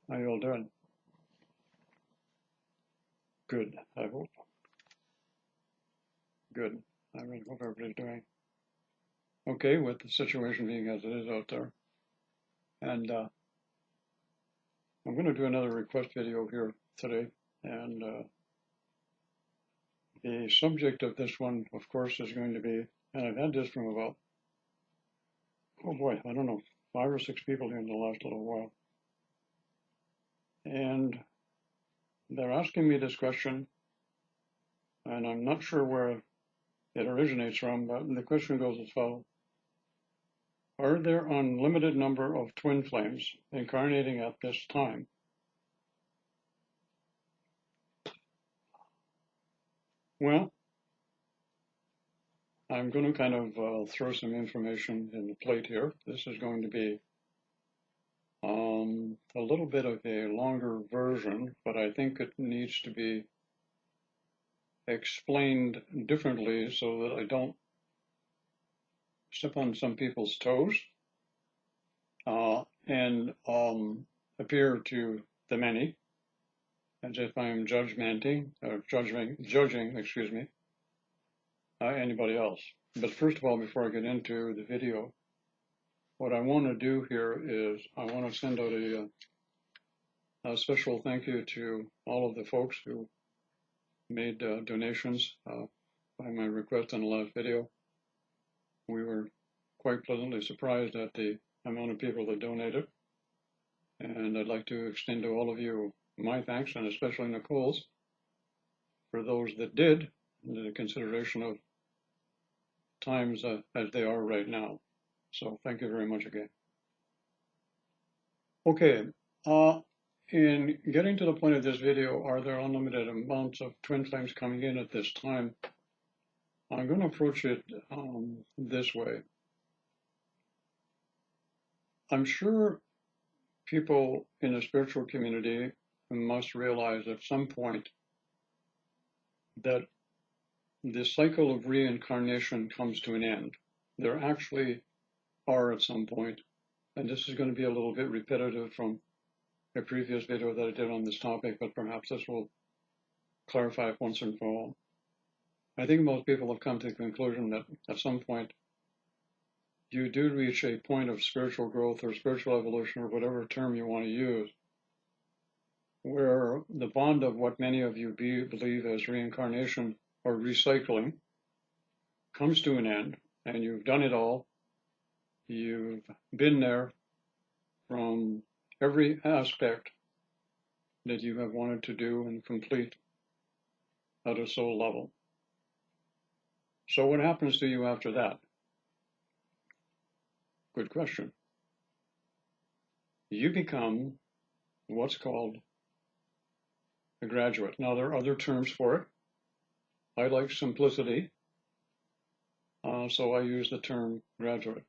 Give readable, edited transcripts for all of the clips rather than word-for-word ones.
How you all doing? Good, I hope. Good. I really hope everybody's doing okay with the situation being as it is out there. And I'm going to do another request video here today. And the subject of this one, of course, is going to be, and I've had this from about, oh boy, I don't know, 5 or 6 people here in the last little while. And they're asking me this question, and I'm not sure where it originates from, but the question goes as follows. Are there unlimited number of twin flames incarnating at this time? Well, I'm going to kind of throw some information in the plate here. This is going to be a little bit of a longer version, but I think it needs to be explained differently so that I don't step on some people's toes and appear to the many as if I'm judging, excuse me, anybody else. But first of all, before I get into the video, what I want to do here is I want to send out a special thank you to all of the folks who made donations by my request in the last video. We were quite pleasantly surprised at the amount of people that donated. And I'd like to extend to all of you my thanks, and especially Nicole's, for those that did, in the consideration of times as they are right now. So thank you very much again. Okay, in getting to the point of this video, are there unlimited amounts of twin flames coming in at this time? I'm going to approach it this way. I'm sure people in the spiritual community must realize at some point that the cycle of reincarnation comes to an end. There actually are at some point, and this is going to be a little bit repetitive from a previous video that I did on this topic, but perhaps this will clarify it once and for all. I think most people have come to the conclusion that at some point you do reach a point of spiritual growth or spiritual evolution or whatever term you want to use, where the bond of what many of you believe as reincarnation or recycling comes to an end, and you've done it all. You've been there from every aspect that you have wanted to do and complete at a soul level. So what happens to you after that? Good question. You become what's called a graduate. Now, there are other terms for it. I like simplicity, so I use the term graduate.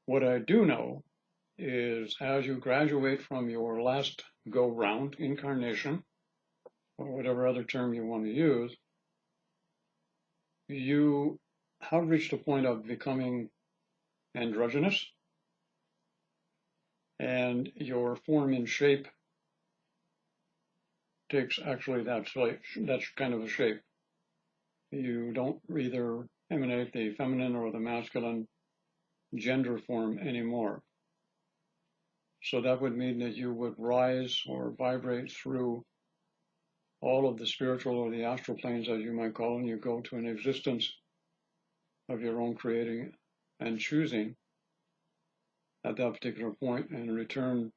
What I do know is as you graduate from your last go-round incarnation, or whatever other term you want to use, you have reached a point of becoming androgynous, and your form and shape takes actually that kind of a shape. You don't either emanate the feminine or the masculine gender form anymore. So that would mean that you would rise or vibrate through all of the spiritual or the astral planes, as you might call them. You go to an existence of your own creating and choosing at that particular point and return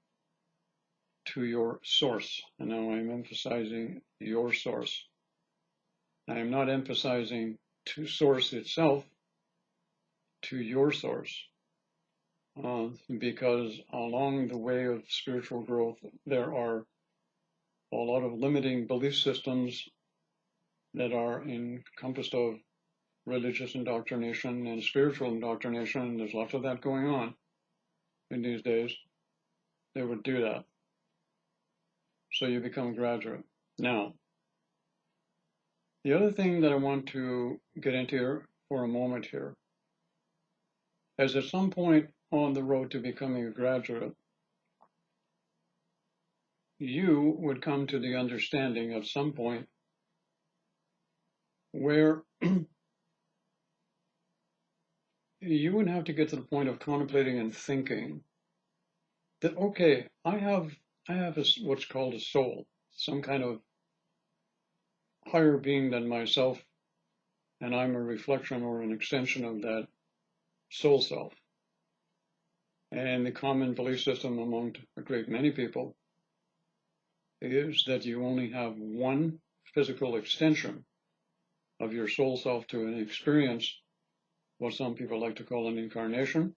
to your source. And now I'm emphasizing your source. I am not emphasizing to source itself, to your source, because along the way of spiritual growth, there are a lot of limiting belief systems that are encompassed of religious indoctrination and spiritual indoctrination. There's lots of that going on in these days. They would do that. So you become a graduate. Now, the other thing that I want to get into for a moment here is at some point on the road to becoming a graduate, you would come to the understanding at some point where you would have to get to the point of contemplating and thinking that, okay, I have what's called a soul, some kind of higher being than myself, and I'm a reflection or an extension of that soul self. And the common belief system among a great many people is that you only have one physical extension of your soul self to an experience, what some people like to call an incarnation,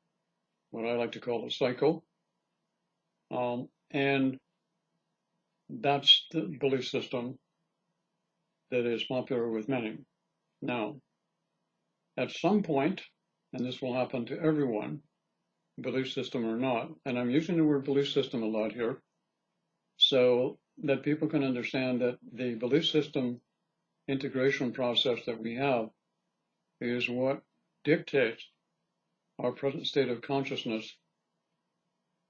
what I like to call a cycle. And that's the belief system that is popular with many. Now, at some point, and this will happen to everyone, belief system or not, and I'm using the word belief system a lot here, so that people can understand that the belief system integration process that we have is what dictates our present state of consciousness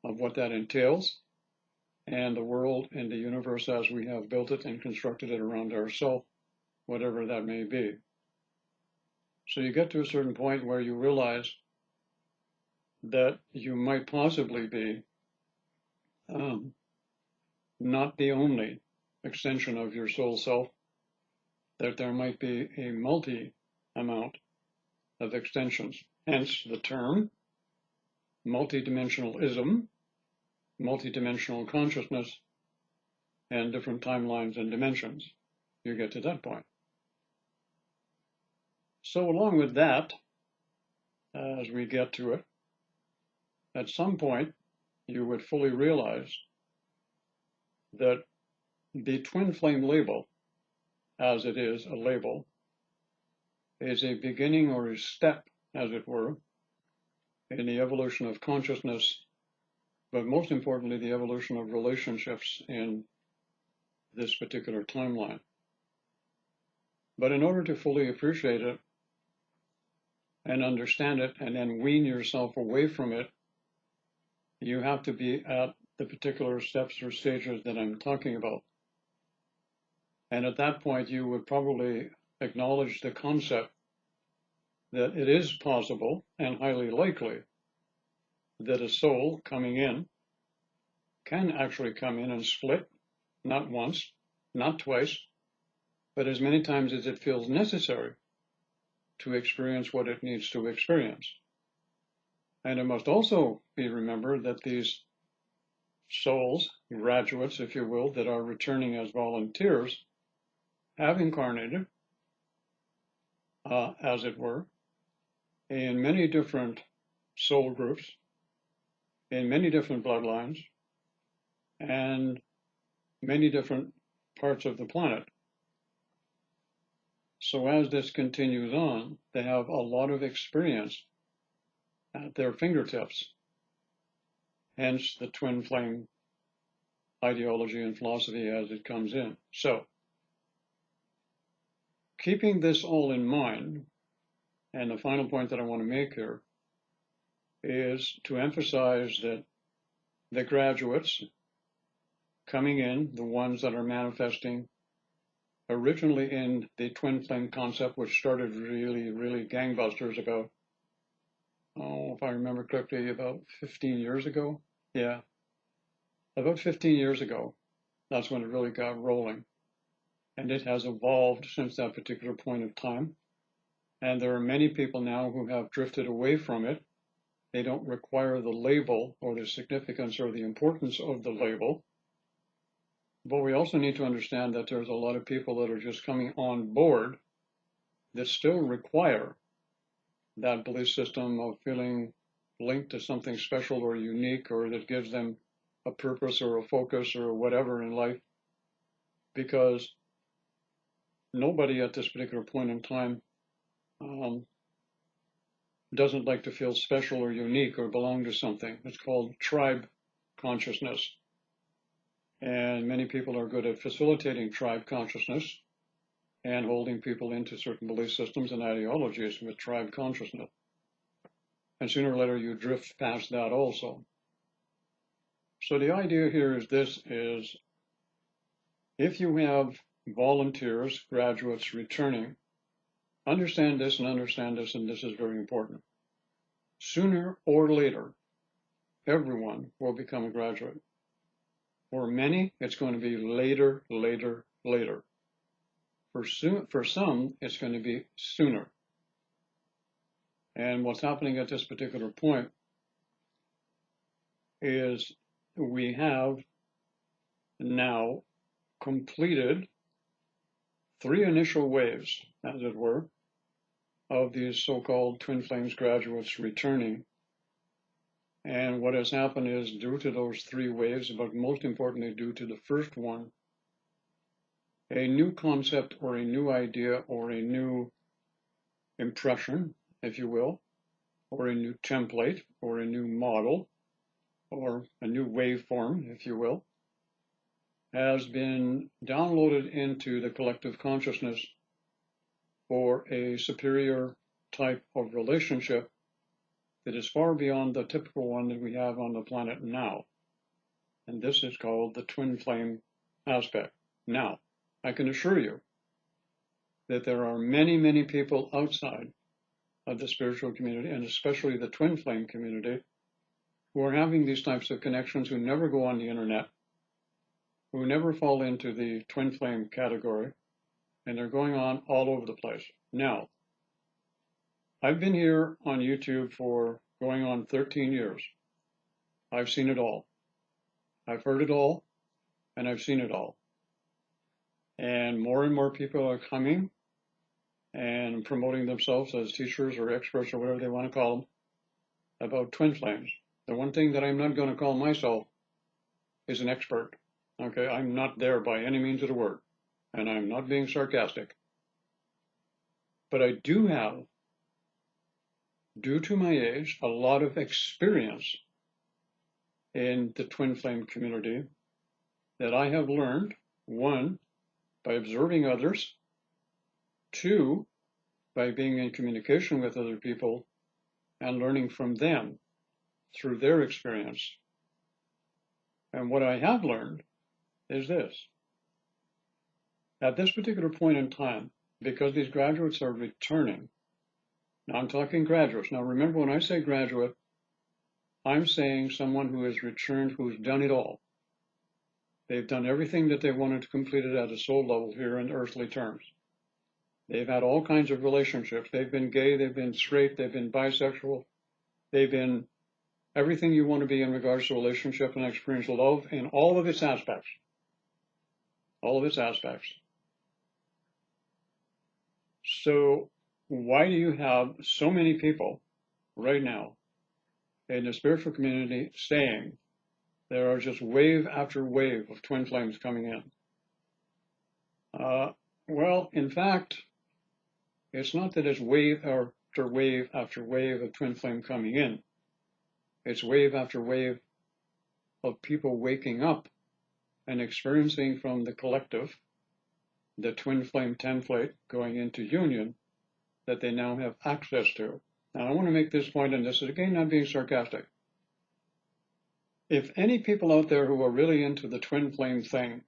of what that entails, and the world and the universe as we have built it and constructed it around ourselves, whatever that may be. So you get to a certain point where you realize that you might possibly be not the only extension of your soul self, that there might be a multi-amount of extensions. Hence the term multidimensionalism, multidimensional consciousness, and different timelines and dimensions. You get to that point. So along with that, as we get to it, at some point, you would fully realize that the twin flame label, as it is a label, is a beginning or a step, as it were, in the evolution of consciousness, but most importantly, the evolution of relationships in this particular timeline. But in order to fully appreciate it and understand it and then wean yourself away from it, you have to be at the particular steps or stages that I'm talking about. And at that point, you would probably acknowledge the concept that it is possible and highly likely that a soul coming in can actually come in and split, not once, not twice, but as many times as it feels necessary to experience what it needs to experience. And it must also be remembered that these souls, graduates, if you will, that are returning as volunteers, have incarnated, as it were, in many different soul groups, in many different bloodlines, and many different parts of the planet. So as this continues on, they have a lot of experience at their fingertips, hence the twin flame ideology and philosophy as it comes in. So, keeping this all in mind, and the final point that I want to make here is to emphasize that the graduates coming in, the ones that are manifesting originally in the twin flame concept, which started really gangbusters about, if I remember correctly, about 15 years ago. Yeah, about 15 years ago, that's when it really got rolling. And it has evolved since that particular point of time. And there are many people now who have drifted away from it. They don't require the label or the significance or the importance of the label. But we also need to understand that there's a lot of people that are just coming on board that still require that belief system of feeling linked to something special or unique, or that gives them a purpose or a focus or whatever in life, because nobody at this particular point in time doesn't like to feel special or unique or belong to something. It's called tribe consciousness. And many people are good at facilitating tribe consciousness and holding people into certain belief systems and ideologies with tribe consciousness. And sooner or later you drift past that also. So the idea here is this, is if you have volunteers, graduates returning, understand this, and this is very important. Sooner or later, everyone will become a graduate. For many, it's going to be later, later, later. For some, it's going to be sooner. And what's happening at this particular point is we have now completed 3 initial waves, as it were, of these so-called twin flames graduates returning. And what has happened is, due to those 3 waves, but most importantly due to the first one, a new concept or a new idea or a new impression, if you will, or a new template or a new model or a new waveform, if you will, has been downloaded into the collective consciousness for a superior type of relationship that is far beyond the typical one that we have on the planet now. And this is called the twin flame aspect. Now, I can assure you that there are many, many people outside of the spiritual community, and especially the twin flame community, who are having these types of connections, who never go on the internet, who never fall into the twin flame category, and they're going on all over the place. Now, I've been here on YouTube for going on 13 years. I've seen it all. I've heard it all, and I've seen it all. And more people are coming and promoting themselves as teachers or experts or whatever they want to call them about twin flames. The one thing that I'm not going to call myself is an expert. Okay, I'm not there by any means of the word, and I'm not being sarcastic. But I do have, due to my age, a lot of experience in the twin flame community that I have learned, 1, by observing others, 2, by being in communication with other people and learning from them through their experience. And what I have learned is this. At this particular point in time, because these graduates are returning, now I'm talking graduates. Now remember, when I say graduate, I'm saying someone who has returned, who's done it all. They've done everything that they wanted to complete it at a soul level here in earthly terms. They've had all kinds of relationships. They've been gay, they've been straight, they've been bisexual, they've been everything you want to be in regards to relationship and experiential love in all of its aspects. All of its aspects. So why do you have so many people right now in the spiritual community saying there are just wave after wave of twin flames coming in? Well, in fact, it's not that it's wave after wave after wave of twin flame coming in. It's wave after wave of people waking up and experiencing from the collective, the twin flame template going into union, that they now have access to. Now, I want to make this point, and this is again not being sarcastic. If any people out there who are really into the twin flame thing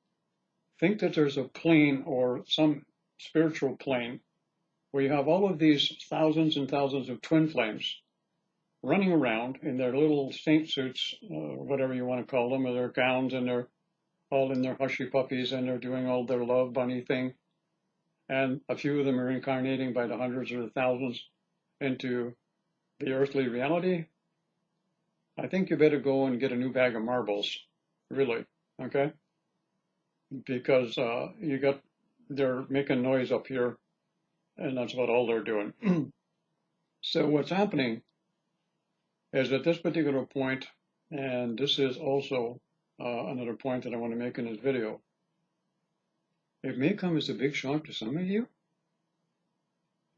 think that there's a plane or some spiritual plane where you have all of these thousands and thousands of twin flames running around in their little saint suits, whatever you want to call them, or their gowns, and they're all in their hushy puppies, and they're doing all their love bunny thing, and a few of them are incarnating by the hundreds or the thousands into the earthly reality, I think you better go and get a new bag of marbles, really, okay? Because they're making noise up here, and that's about all they're doing. So what's happening is at this particular point, and this is also another point that I want to make in this video, it may come as a big shock to some of you,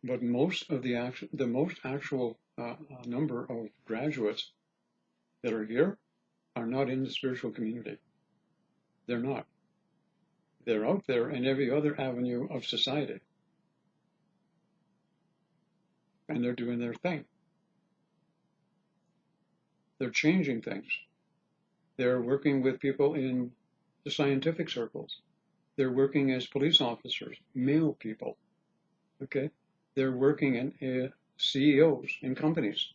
but most of the actual number of graduates that are here are not in the spiritual community. They're not. They're out there in every other avenue of society. And they're doing their thing. They're changing things. They're working with people in the scientific circles. They're working as police officers, male people, okay? They're working in CEOs in companies.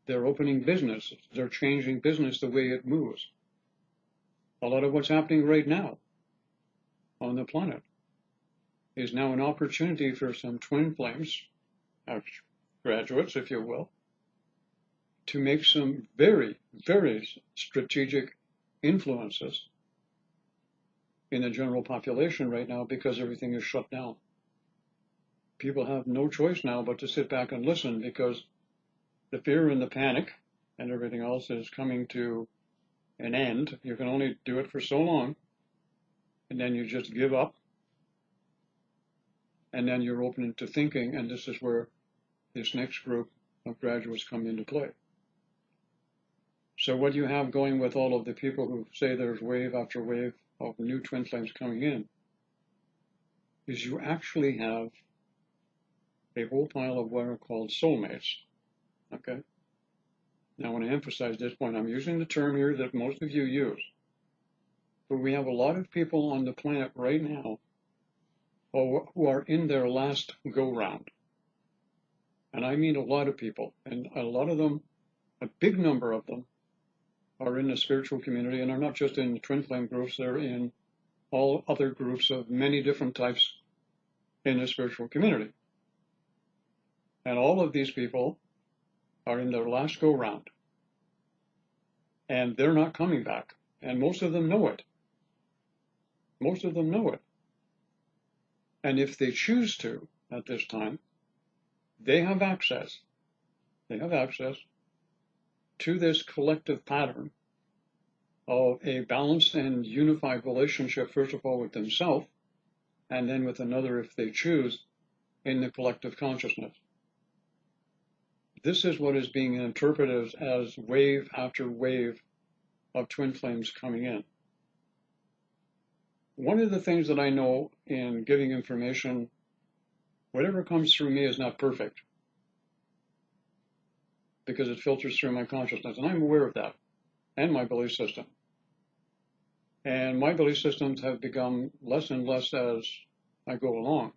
They're opening businesses. They're changing business the way it moves. A lot of what's happening right now on the planet is now an opportunity for some twin flames, graduates, if you will, to make some very, very strategic influences in the general population right now because everything is shut down. People have no choice now but to sit back and listen because the fear and the panic and everything else is coming to an end. You can only do it for so long, and then you just give up, and then you're open to thinking, and this is where this next group of graduates come into play. So what you have going with all of the people who say there's wave after wave of new twin flames coming in is you actually have a whole pile of what are called soulmates, okay? Now, I want to emphasize this point. I'm using the term here that most of you use, but we have a lot of people on the planet right now who are in their last go-round. And I mean a lot of people, and a lot of them, a big number of them, are in the spiritual community, and are not just in the twin flame groups, they're in all other groups of many different types in the spiritual community. And all of these people are in their last go-round, and they're not coming back, and most of them know it. Most of them know it. And if they choose to, at this time, they have access to this collective pattern of a balanced and unified relationship, first of all with themselves, and then with another if they choose, in the collective consciousness. This is what is being interpreted as wave after wave of twin flames coming in. One of the things that I know in giving information, whatever comes through me is not perfect, because it filters through my consciousness, and I'm aware of that, and my belief system. And my belief systems have become less and less as I go along.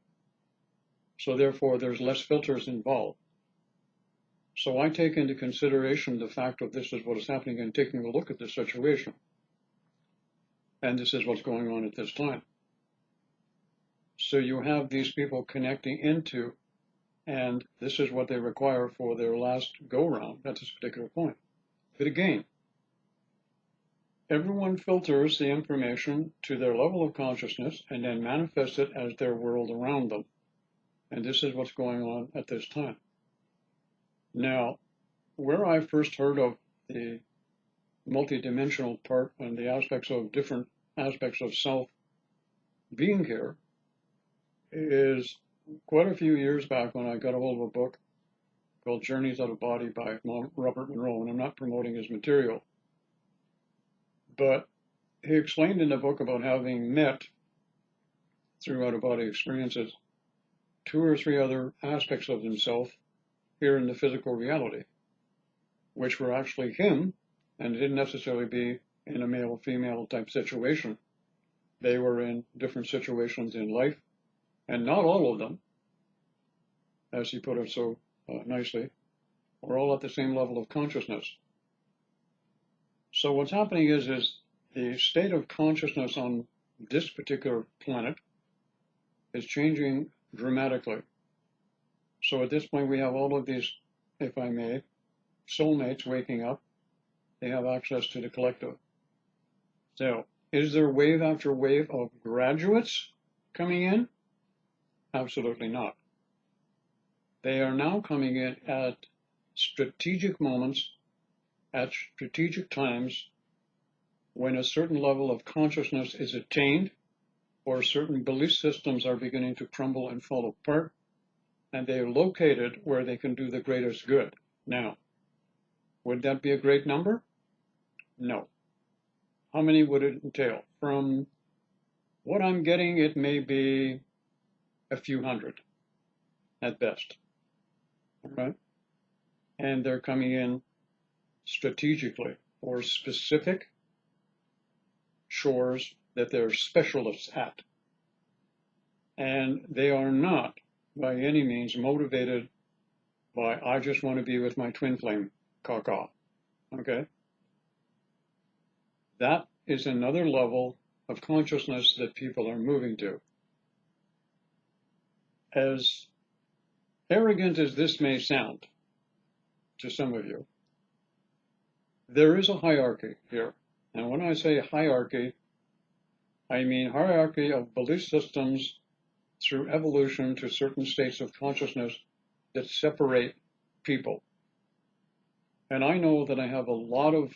So therefore, there's less filters involved. So I take into consideration the fact that this is what is happening and taking a look at the situation. And this is what's going on at this time. So you have these people connecting into, and this is what they require for their last go-round at this particular point. But again, everyone filters the information to their level of consciousness and then manifests it as their world around them. And this is what's going on at this time. Now, where I first heard of the multidimensional part and the aspects of different aspects of self being here is quite a few years back when I got a hold of a book called Journeys Out of Body by Robert Monroe, and I'm not promoting his material. But he explained in the book about having met, through out-of-body experiences, 2 or 3 other aspects of himself here in the physical reality, which were actually him, and it didn't necessarily be in a male-female type situation. They were in different situations in life, and not all of them, as he put it so nicely, were all at the same level of consciousness. So what's happening is the state of consciousness on this particular planet is changing dramatically. So at this point, we have all of these, if I may, soulmates waking up. They have access to the collective. So, is there wave after wave of graduates coming in? Absolutely not. They are now coming in at strategic moments, at strategic times, when a certain level of consciousness is attained, or certain belief systems are beginning to crumble and fall apart, and they are located where they can do the greatest good. Now, would that be a great number? No. How many would it entail? From what I'm getting, it may be a few hundred at best. All right? And they're coming in strategically for specific shores that they're specialists at. And they are not by any means motivated by, I just want to be with my twin flame caca. Okay? That is another level of consciousness that people are moving to. As arrogant as this may sound to some of you, there is a hierarchy here. And when I say hierarchy, I mean hierarchy of belief systems through evolution to certain states of consciousness that separate people. And I know that I have a lot of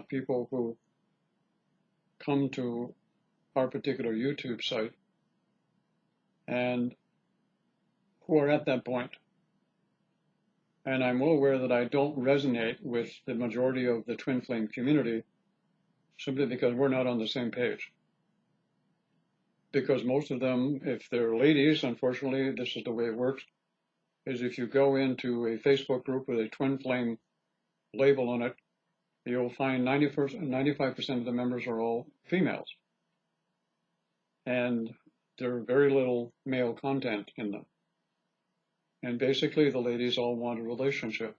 people who come to our particular YouTube site and who are at that point. And I'm well aware that I don't resonate with the majority of the twin flame community simply because we're not on the same page. Because most of them, if they're ladies, unfortunately, this is the way it works, is if you go into a Facebook group with a twin flame label on it, you'll find 95% of the members are all females. And there are very little male content in them. And basically the ladies all want a relationship.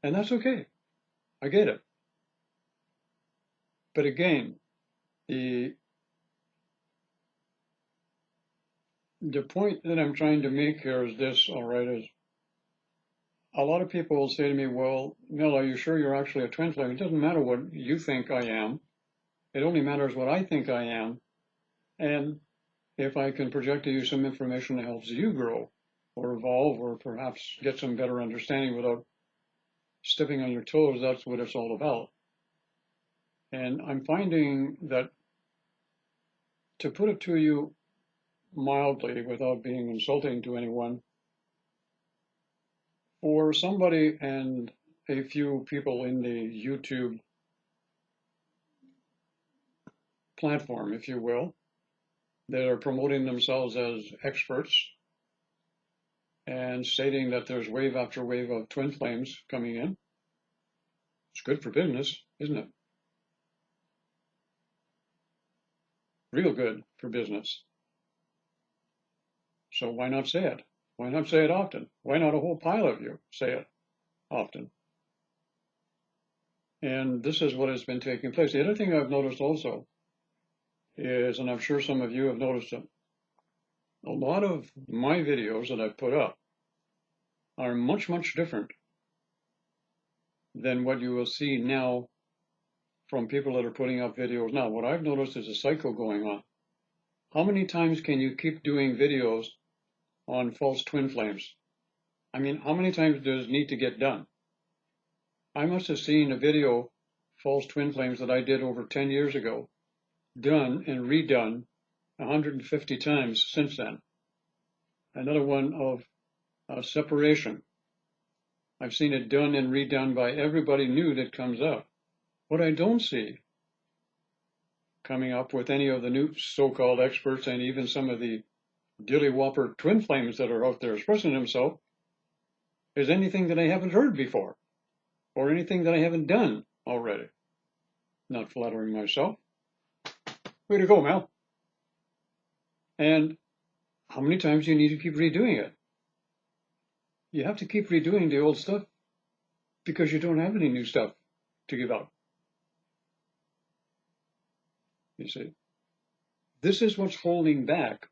And that's okay. I get it. But again, the point that I'm trying to make here is this, all right, is a lot of people will say to me, well, Mel, are you sure you're actually a twin flame? It doesn't matter what you think I am. It only matters what I think I am. And if I can project to you some information that helps you grow or evolve or perhaps get some better understanding without stepping on your toes, that's what it's all about. And I'm finding that, to put it to you mildly without being insulting to anyone, for somebody and a few people in the YouTube platform, if you will, that are promoting themselves as experts and stating that there's wave after wave of twin flames coming in, it's good for business, isn't it? Real good for business. So why not say it? Why not say it often? Why not a whole pile of you say it often? And this is what has been taking place. The other thing I've noticed also is, and I'm sure some of you have noticed it, a lot of my videos that I've put up are much, much different than what you will see now from people that are putting up videos now. What I've noticed is a cycle going on. How many times can you keep doing videos on false twin flames? I mean, how many times does it need to get done? I must have seen a video, false twin flames, that I did over 10 years ago, done and redone 150 times since then. Another one of separation. I've seen it done and redone by everybody new that comes up. What I don't see coming up with any of the new so-called experts and even some of the dilly-whopper twin flames that are out there expressing themselves is anything that I haven't heard before or anything that I haven't done already. Not flattering myself. Way to go, Mel. And how many times do you need to keep redoing it? You have to keep redoing the old stuff because you don't have any new stuff to give out. You see, this is what's holding back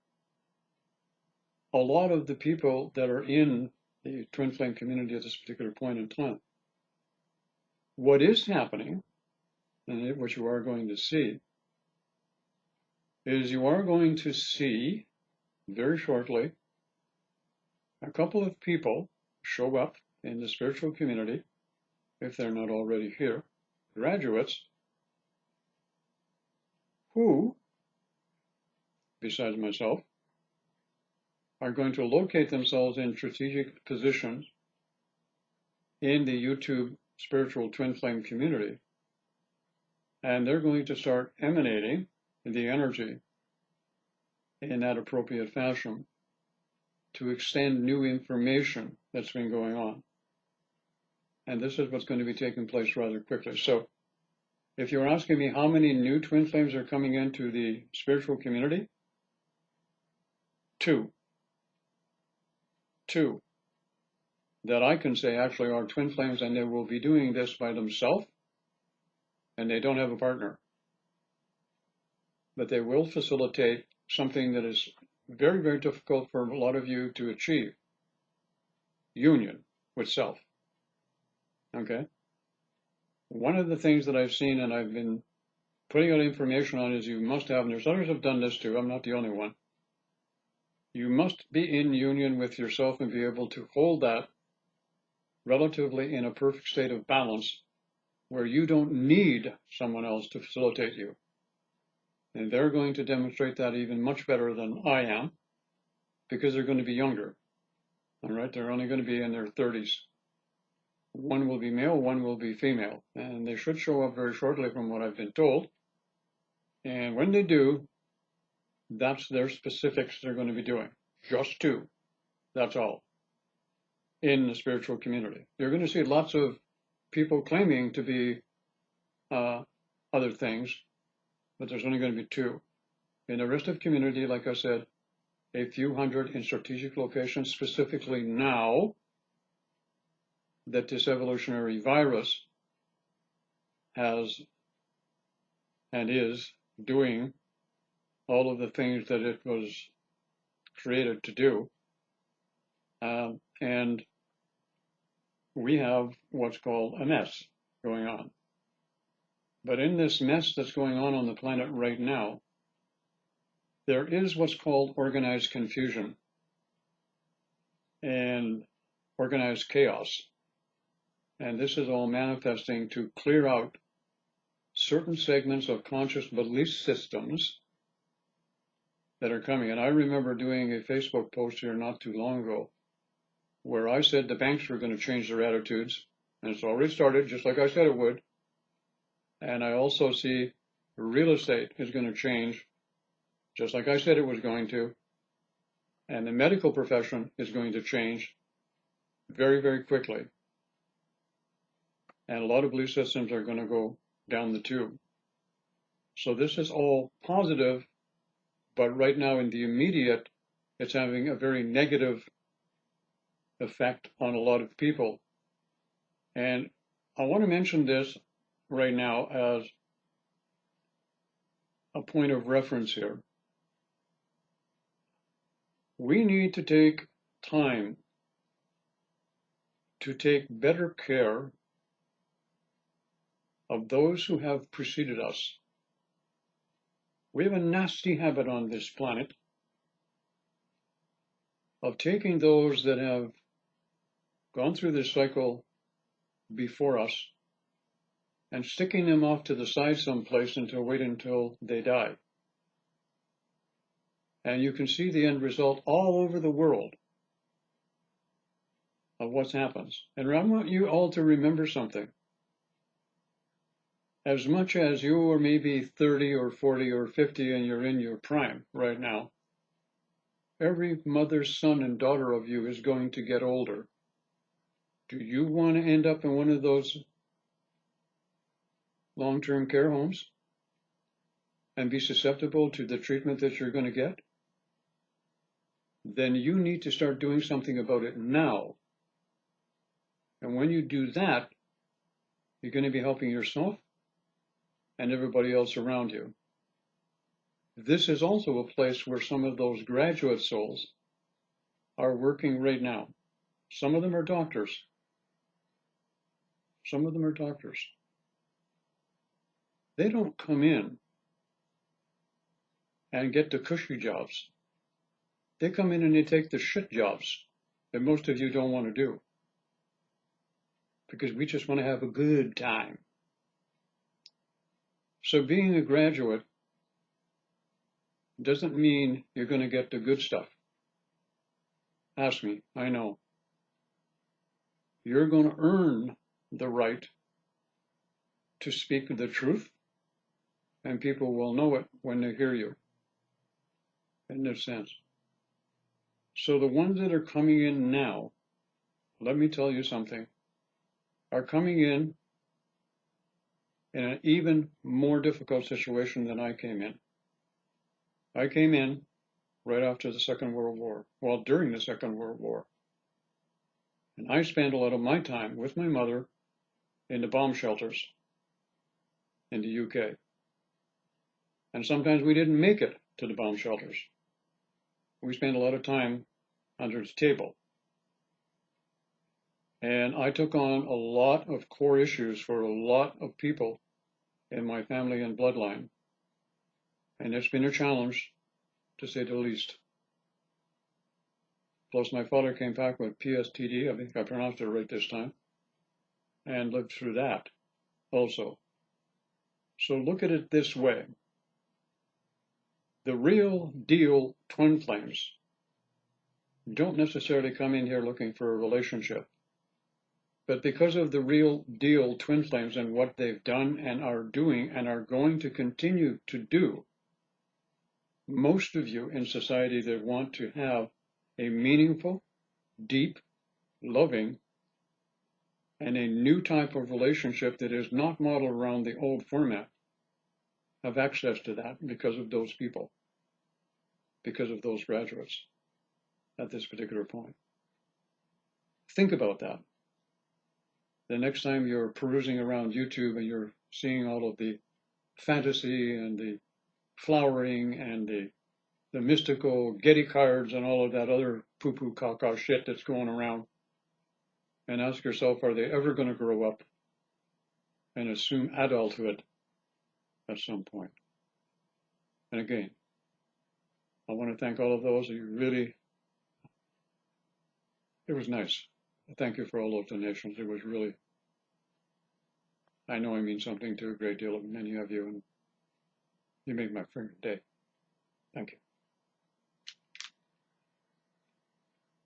a lot of the people that are in the twin flame community at this particular point in time. What is happening, and what you are going to see, is you are going to see very shortly a couple of people show up in the spiritual community, if they're not already here, graduates, who, besides myself, are going to locate themselves in strategic positions in the YouTube spiritual twin flame community. And they're going to start emanating the energy in that appropriate fashion to extend new information that's been going on. And this is what's going to be taking place rather quickly. So If you're asking me how many new twin flames are coming into the spiritual community, two that I can say actually are twin flames, and they will be doing this by themselves, and they don't have a partner. But they will facilitate something that is very, very difficult for a lot of you to achieve. Union with self. Okay? One of the things that I've seen and I've been putting out information on is you must have, and there's others have done this too, I'm not the only one. You must be in union with yourself and be able to hold that relatively in a perfect state of balance where you don't need someone else to facilitate you. And they're going to demonstrate that even much better than I am because they're going to be younger. All right, they're only going to be in their 30s. One will be male, one will be female, and they should show up very shortly from what I've been told. And when they do, that's their specifics they're going to be doing. Just two, that's all, in the spiritual community. You're going to see lots of people claiming to be other things, but there's only going to be two. In the rest of the community, like I said, a few hundred in strategic locations, specifically now that this evolutionary virus has and is doing all of the things that it was created to do. And we have what's called a mess going on. But in this mess that's going on the planet right now, there is what's called organized confusion and organized chaos. And this is all manifesting to clear out certain segments of conscious belief systems that are coming. And I remember doing a Facebook post here not too long ago where I said the banks were going to change their attitudes, and it's already started, just like I said it would. And I also see real estate is going to change, just like I said it was going to. And the medical profession is going to change very, very quickly. And a lot of belief systems are going to go down the tube. So this is all positive, but right now in the immediate, it's having a very negative effect on a lot of people. And I want to mention this right now as a point of reference here. We need to take time to take better care of those who have preceded us. We have a nasty habit on this planet of taking those that have gone through this cycle before us and sticking them off to the side someplace until they die. And you can see the end result all over the world of what happens. And I want you all to remember something. As much as you are maybe 30 or 40 or 50 and you're in your prime right now, every mother, son, and daughter of you is going to get older. Do you want to end up in one of those long-term care homes and be susceptible to the treatment that you're going to get? Then you need to start doing something about it now. And when you do that, you're going to be helping yourself and everybody else around you. This is also a place where some of those graduate souls are working right now. Some of them are doctors. Some of them are doctors. They don't come in and get the cushy jobs. They come in and they take the shit jobs that most of you don't want to do because we just want to have a good time. So being a graduate doesn't mean you're going to get the good stuff. Ask me, I know. You're going to earn the right to speak the truth, and people will know it when they hear you, in this sense. So the ones that are coming in now, let me tell you something, are coming in in an even more difficult situation than I came in. I came in right after the Second World War, well, during the Second World War. And I spent a lot of my time with my mother in the bomb shelters in the UK. And sometimes we didn't make it to the bomb shelters. We spent a lot of time under the table. And I took on a lot of core issues for a lot of people in my family and bloodline. And it's been a challenge, to say the least. Plus, my father came back with PSTD, I think I pronounced it right this time, and lived through that also. So look at it this way. The real deal twin flames don't necessarily come in here looking for a relationship. But because of the real deal twin flames and what they've done and are doing and are going to continue to do, most of you in society that want to have a meaningful, deep, loving, and a new type of relationship that is not modeled around the old format have access to that because of those people, because of those graduates at this particular point. Think about that. The next time you're perusing around YouTube and you're seeing all of the fantasy and the flowering and the mystical Getty cards and all of that other poo-poo caca shit that's going around, and ask yourself, are they ever going to grow up and assume adulthood at some point? And again, I want to thank all of those. You really, it was nice. Thank you for all those donations. It was really, I know I mean something to a great deal of many of you, and you make my friend day. Thank you.